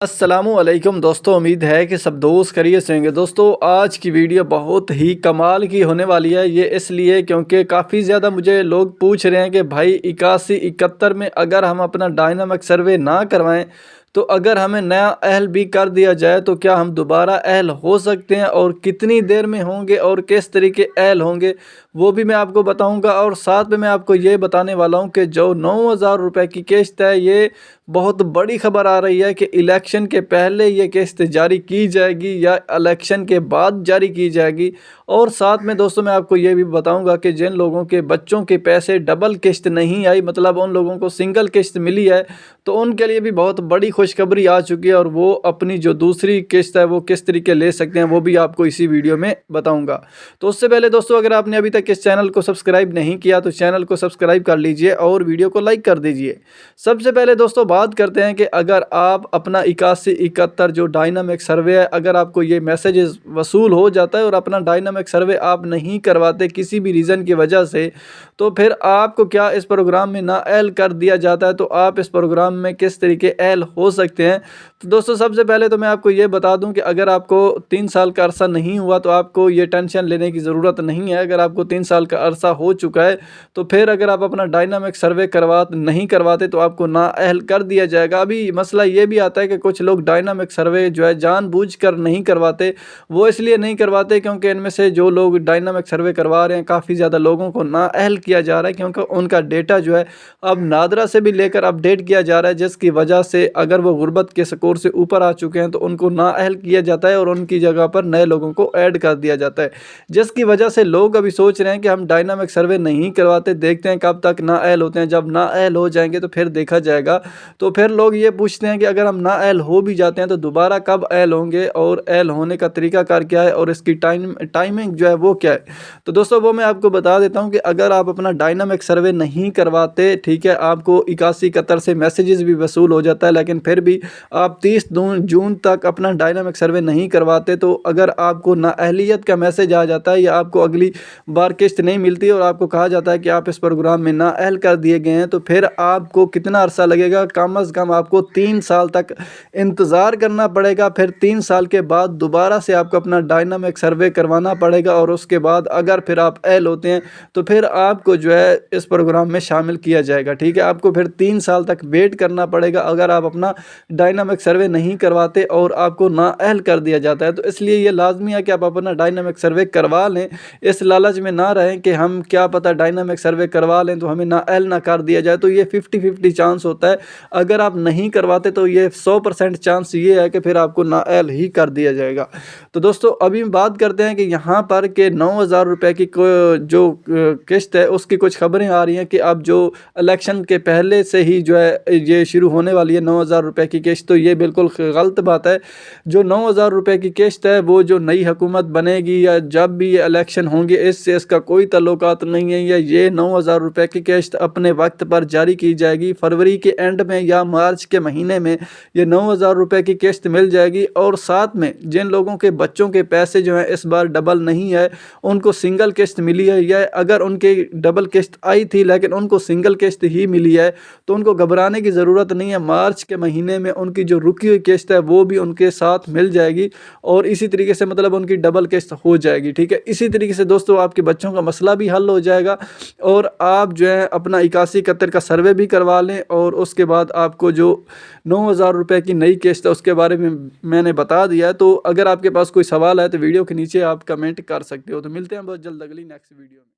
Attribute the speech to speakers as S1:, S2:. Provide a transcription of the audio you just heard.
S1: अस्सलामुअलैकुम दोस्तों, उम्मीद है कि सब दोस्त खैरियत से होंगे। दोस्तों आज की वीडियो बहुत ही कमाल की होने वाली है। ये इसलिए क्योंकि काफ़ी ज़्यादा मुझे लोग पूछ रहे हैं कि भाई 81-71 में अगर हम अपना डायनामिक सर्वे ना करवाएं तो अगर हमें नया अहल भी कर दिया जाए तो क्या हम दोबारा अहल हो सकते हैं और कितनी देर में होंगे और किस तरीके अहल होंगे वो भी मैं आपको बताऊंगा। और साथ में मैं आपको ये बताने वाला हूं कि जो 9,000 रुपये की किस्त है, ये बहुत बड़ी खबर आ रही है कि इलेक्शन के पहले ये किस्त जारी की जाएगी या इलेक्शन के बाद जारी की जाएगी। और साथ में दोस्तों मैं आपको ये भी बताऊंगा कि जिन लोगों के बच्चों के पैसे डबल किस्त नहीं आई, मतलब उन लोगों को सिंगल किस्त मिली है, तो उनके लिए भी बहुत बड़ी खुशखबरी आ चुकी है और वो अपनी जो दूसरी किस्त है वो किस तरीके ले सकते हैं वो भी आपको इसी वीडियो में बताऊंगा। तो उससे पहले दोस्तों अगर आपने अभी तक इस चैनल को सब्सक्राइब नहीं किया तो चैनल को सब्सक्राइब कर लीजिए और वीडियो को लाइक कर दीजिए। सबसे पहले दोस्तों बात करते हैं कि अगर आप अपना 81-71 जो डायनामिक सर्वे है, अगर आपको ये मैसेजेस वसूल हो जाता है और अपना डायनामिक सर्वे आप नहीं करवाते किसी भी रीज़न की वजह से, तो फिर आपको क्या इस प्रोग्राम में नाअहल कर दिया जाता है, तो आप इस प्रोग्राम में किस तरीके अहल हो सकते हैं। तो दोस्तों सबसे पहले तो मैं आपको ये बता दूं कि अगर आपको 3 साल का अरसा नहीं हुआ तो आपको ये टेंशन लेने की ज़रूरत नहीं है। अगर आपको 3 साल का अरसा हो चुका है तो फिर अगर आप अपना डायनामिक सर्वे नहीं करवाते तो आपको नाअहल कर दिया जाएगा। अभी मसला ये भी आता है कि कुछ लोग डायनामिक सर्वे जो है जानबूझकर नहीं करवाते। वो इसलिए नहीं करवाते क्योंकि इनमें से जो लोग डायनामिक सर्वे करवा रहे हैं काफ़ी ज़्यादा लोगों को नाअहल किया जा रहा है, क्योंकि उनका डेटा जो है अब नादरा से भी लेकर अपडेट किया जा रहा है, जिसकी वजह से अगर वो गुर्बत के स्कोर से ऊपर आ चुके हैं तो उनको नाअहल किया जाता है और उनकी जगह पर नए लोगों को ऐड कर दिया जाता है। जिसकी वजह से लोग अभी सोच रहे हैं कि हम डायनामिक सर्वे नहीं करवाते, देखते हैं कब तक नाअहल होते हैं, जब नाअहल हो जाएंगे तो फिर देखा जाएगा। तो फिर लोग ये पूछते हैं कि अगर हम नाअहल हो भी जाते हैं तो दोबारा कब अहल होंगे और अहल होने का तरीकाकार क्या है और इसकी टाइमिंग जो है वो क्या है। तो दोस्तों वो मैं आपको बता देता हूं कि अगर आप अपना डायनामिक सर्वे नहीं करवाते, ठीक है, आपको 81-71 से मैसेजेस भी वसूल हो जाता है, लेकिन फिर भी आप 30 जून तक अपना डायनामिक सर्वे नहीं करवाते तो अगर आपको नाअहलियत का मैसेज आ जाता है या आपको अगली बार किस्त नहीं मिलती और आपको कहा जाता है कि आप इस प्रोग्राम में नाअहल कर दिए गए हैं, तो फिर आपको कितना अरसा लगेगा, कम अज़ कम आपको 3 साल तक इंतज़ार करना पड़ेगा। फिर 3 साल के बाद दोबारा से आपको अपना डायनामिक सर्वे करवाना पड़ेगा और उसके बाद अगर फिर आप अहल होते हैं तो फिर आपको जो है इस प्रोग्राम में शामिल किया जाएगा। ठीक है, आपको फिर 3 साल तक वेट करना पड़ेगा अगर आप अपना डायनामिक सर्वे नहीं करवाते और आपको नाअहल कर दिया जाता है। तो इसलिए ये लाजमी है कि आप अपना डायनामिक सर्वे करवा लें। इस लालच में ना रहें कि हम क्या पता डायनामिक सर्वे करवा लें तो हमें नाअहल ना कर दिया जाए। तो ये 50-50 चांस होता है। अगर आप नहीं करवाते तो ये 100% चांस ये है कि फिर आपको नाअहल ही कर दिया जाएगा। तो दोस्तों अभी बात करते हैं कि यहाँ पर के 9,000 रुपये की जो किस्त है उसकी कुछ खबरें आ रही हैं कि अब जो इलेक्शन के पहले से ही जो है ये शुरू होने वाली है 9,000 रुपये की किस्त। तो ये बिल्कुल गलत बात है। जो 9,000 रुपये की किस्त है वो जो नई हुकूमत बनेगी या जब भी ये इलेक्शन होंगे इससे इसका कोई ताल्लुकात नहीं है। या ये 9,000 रुपये की किस्त अपने वक्त पर जारी की जाएगी, फरवरी के एंड में या मार्च के महीने में ये 9,000 रुपये की किस्त मिल जाएगी। और साथ में जिन लोगों के बच्चों के पैसे जो हैं इस बार डबल नहीं है, उनको सिंगल किस्त मिली है, या अगर उनके डबल किस्त आई थी लेकिन उनको सिंगल किस्त ही मिली है तो उनको घबराने की ज़रूरत नहीं है। मार्च के महीने में उनकी जो रुकी हुई किस्त है वो भी उनके साथ मिल जाएगी और इसी तरीके से मतलब उनकी डबल किस्त हो जाएगी। ठीक है, इसी तरीके से दोस्तों आपके बच्चों का मसला भी हल हो जाएगा और आप जो है अपना 81-71 का सर्वे भी करवा लें। और उसके बाद आपको जो 9,000 रुपये की नई किस्त है उसके बारे में मैंने बता दिया है। तो अगर आपके पास कोई सवाल है तो वीडियो के नीचे आप कमेंट कर सकते हो। तो मिलते हैं बहुत जल्द अगली नेक्स्ट वीडियो में।